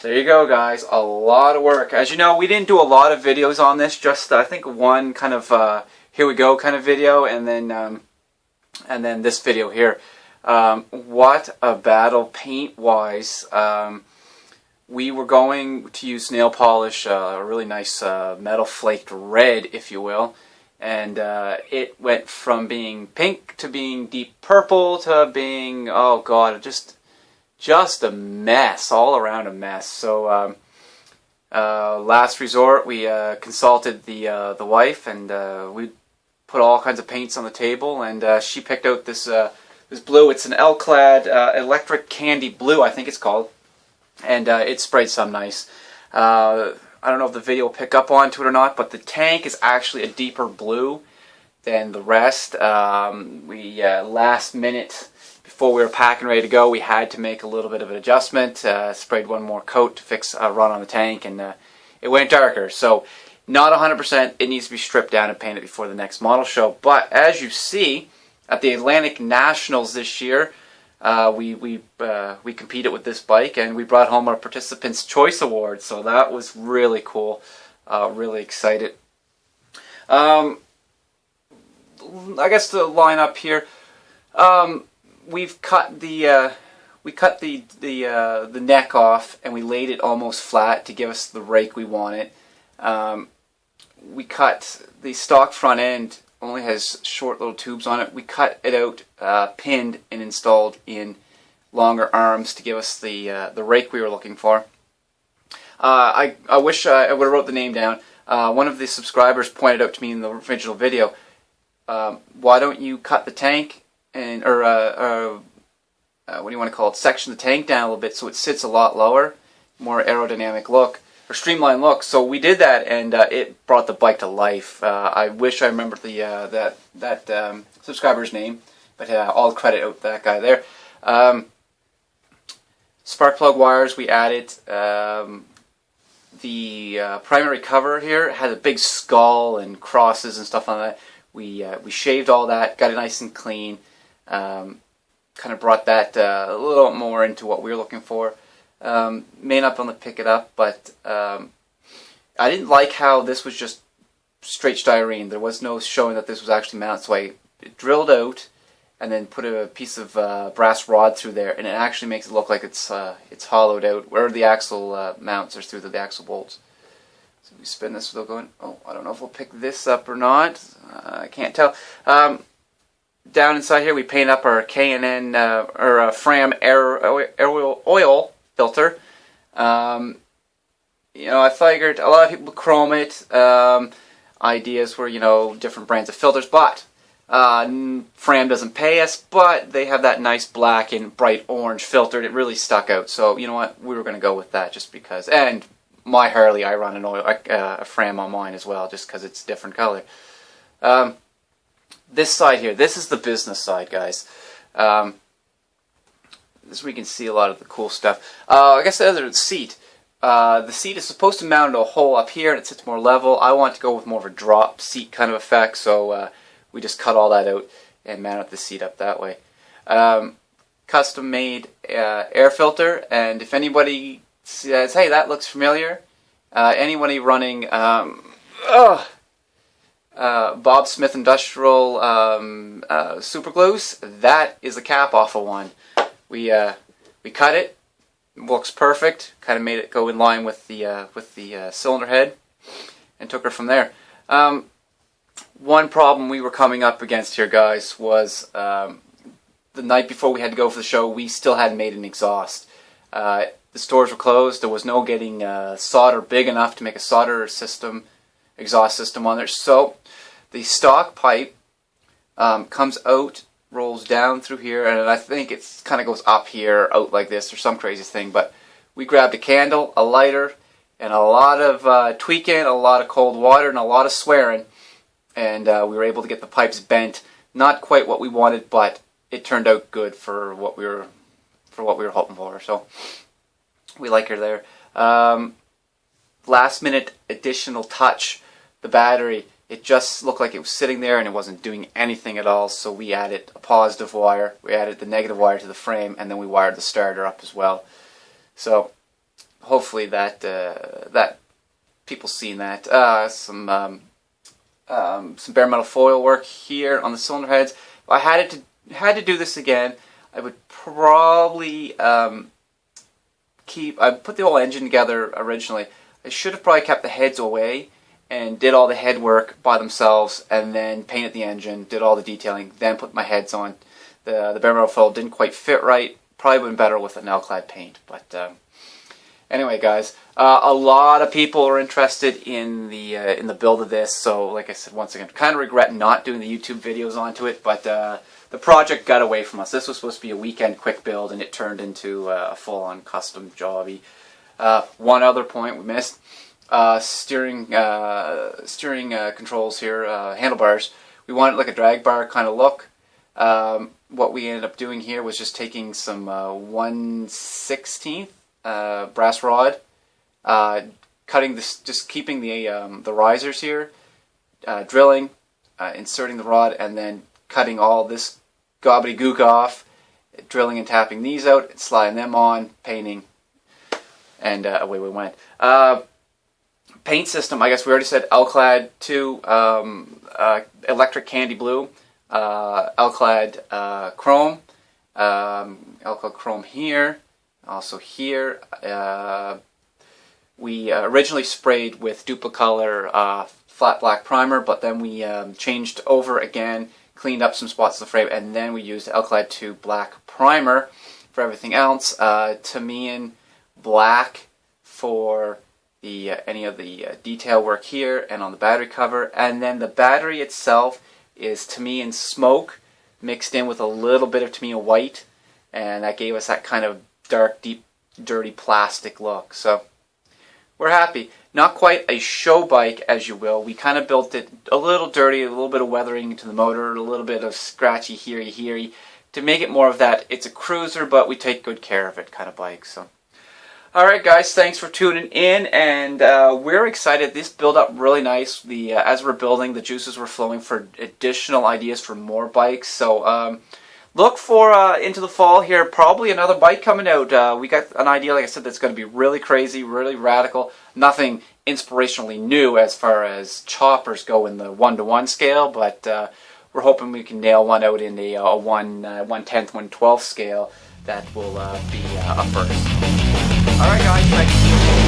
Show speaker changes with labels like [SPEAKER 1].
[SPEAKER 1] There you go, guys. A lot of work. As you know, we didn't do a lot of videos on this. Just I think one kind of here we go kind of video, and then this video here. What a battle paint-wise. We were going to use nail polish, a really nice metal flaked red, if you will, and it went from being pink to being deep purple to being, oh god, just a mess, all around a mess. So last resort, we consulted the wife, and we put all kinds of paints on the table, and she picked out this this blue. It's an L-clad electric candy blue, I think it's called, and it sprayed some nice. I don't know if the video will pick up onto it or not, but the tank is actually a deeper blue than the rest. We last minute, before we were packing ready to go, we had to make a little bit of an adjustment. Sprayed one more coat to fix a run on the tank, and it went darker. So not 100%. It needs to be stripped down and painted before the next model show. But as you see, at the Atlantic Nationals this year, we competed with this bike, and we brought home our Participants' Choice Award. So that was really cool. Really excited. I guess the lineup here. We've cut the neck off, and we laid it almost flat to give us the rake we wanted. We cut the stock front end, only has short little tubes on it. We cut it out, pinned, and installed in longer arms to give us the rake we were looking for. I wish I would have wrote the name down. One of the subscribers pointed out to me in the original video, why don't you cut the tank and what do you want to call it? Section the tank down a little bit so it sits a lot lower, more aerodynamic look or streamlined look. So we did that, and it brought the bike to life. I wish I remembered the that subscriber's name, but all credit out that guy there. Spark plug wires we added. The primary cover here had a big skull and crosses and stuff on that. We shaved all that, got it nice and clean. Kind of brought that a little more into what we were looking for. May not be able to pick it up, but I didn't like how this was just straight styrene. There was no showing that this was actually mounted, so I drilled out and then put a piece of brass rod through there, and it actually makes it look like it's hollowed out where the axle mounts are through the axle bolts. So we spin this without going, oh, I don't know if we'll pick this up or not. I can't tell. Down inside here, we paint up our K&N or Fram air oil filter. You know, I figured a lot of people chrome it. Ideas were, you know, different brands of filters, but Fram doesn't pay us, but they have that nice black and bright orange filter. It really stuck out. So you know what, we were going to go with that just because. And my Harley, I run an oil a Fram on mine as well, just because it's a different color. This side here, this is the business side, guys. This is where you can see a lot of the cool stuff. I guess the other seat. The seat is supposed to mount into a hole up here, and it sits more level. I want to go with more of a drop seat kind of effect, so we just cut all that out and mounted the seat up that way. Custom made air filter, and if anybody says, hey, that looks familiar, anybody running Bob Smith Industrial super glues, that is the cap off of one. We cut it, looks perfect, kind of made it go in line with the cylinder head, and took her from there. One problem we were coming up against here, guys, was the night before we had to go for the show, we still hadn't made an exhaust. The stores were closed. There was no getting solder big enough to make a solder system, exhaust system on there. So the stock pipe comes out, rolls down through here, and I think it kind of goes up here, out like this, or some crazy thing. But we grabbed a candle, a lighter, and a lot of tweaking, a lot of cold water, and a lot of swearing, and we were able to get the pipes bent. Not quite what we wanted, but it turned out good for what we were hoping for. So we like her there. Last minute additional touch. The battery, it just looked like it was sitting there and it wasn't doing anything at all, so we added a positive wire, we added the negative wire to the frame, and then we wired the starter up as well. So hopefully that that people seen that. Some bare metal foil work here on the cylinder heads. If I had to do this again, I would probably I put the whole engine together originally. I should have probably kept the heads away and did all the head work by themselves, and then painted the engine, did all the detailing, then put my heads on. The bare metal foil didn't quite fit right. Probably would have been better with an alclad paint. But anyway, guys, a lot of people are interested in the build of this. So, like I said, once again, kind of regret not doing the YouTube videos onto it. But the project got away from us. This was supposed to be a weekend quick build, and it turned into a full-on custom jobby. One other point we missed. Steering controls here, handlebars. We wanted like a drag bar kind of look. What we ended up doing here was just taking some 1/16 brass rod, cutting this, just keeping the risers here, drilling, inserting the rod, and then cutting all this gobbledygook off, drilling and tapping these out, sliding them on, painting, and away we went. Paint system, I guess we already said alclad 2, electric candy blue, alclad chrome, alclad chrome here, also here. We originally sprayed with Duplicolor flat black primer, but then we changed over again, cleaned up some spots of the frame, and then we used alclad 2 black primer for everything else. Tamian black for any of the detail work here and on the battery cover, and then the battery itself is Tamian smoke mixed in with a little bit of Tamiya white, and that gave us that kind of dark, deep, dirty plastic look. So we're happy. Not quite a show bike, as you will. We kind of built it a little dirty, a little bit of weathering to the motor, a little bit of scratchy here, to make it more of that. It's a cruiser, but we take good care of it kind of bike. So. Alright guys, thanks for tuning in, and we're excited. This built up really nice. As we're building, the juices were flowing for additional ideas for more bikes. So look for, into the fall here, probably another bike coming out. We got an idea, like I said, that's going to be really crazy, really radical. Nothing inspirationally new as far as choppers go in the 1-to-1 scale, but we're hoping we can nail one out in a 1/10, 1/12 scale that will be a first. Alright guys, thanks.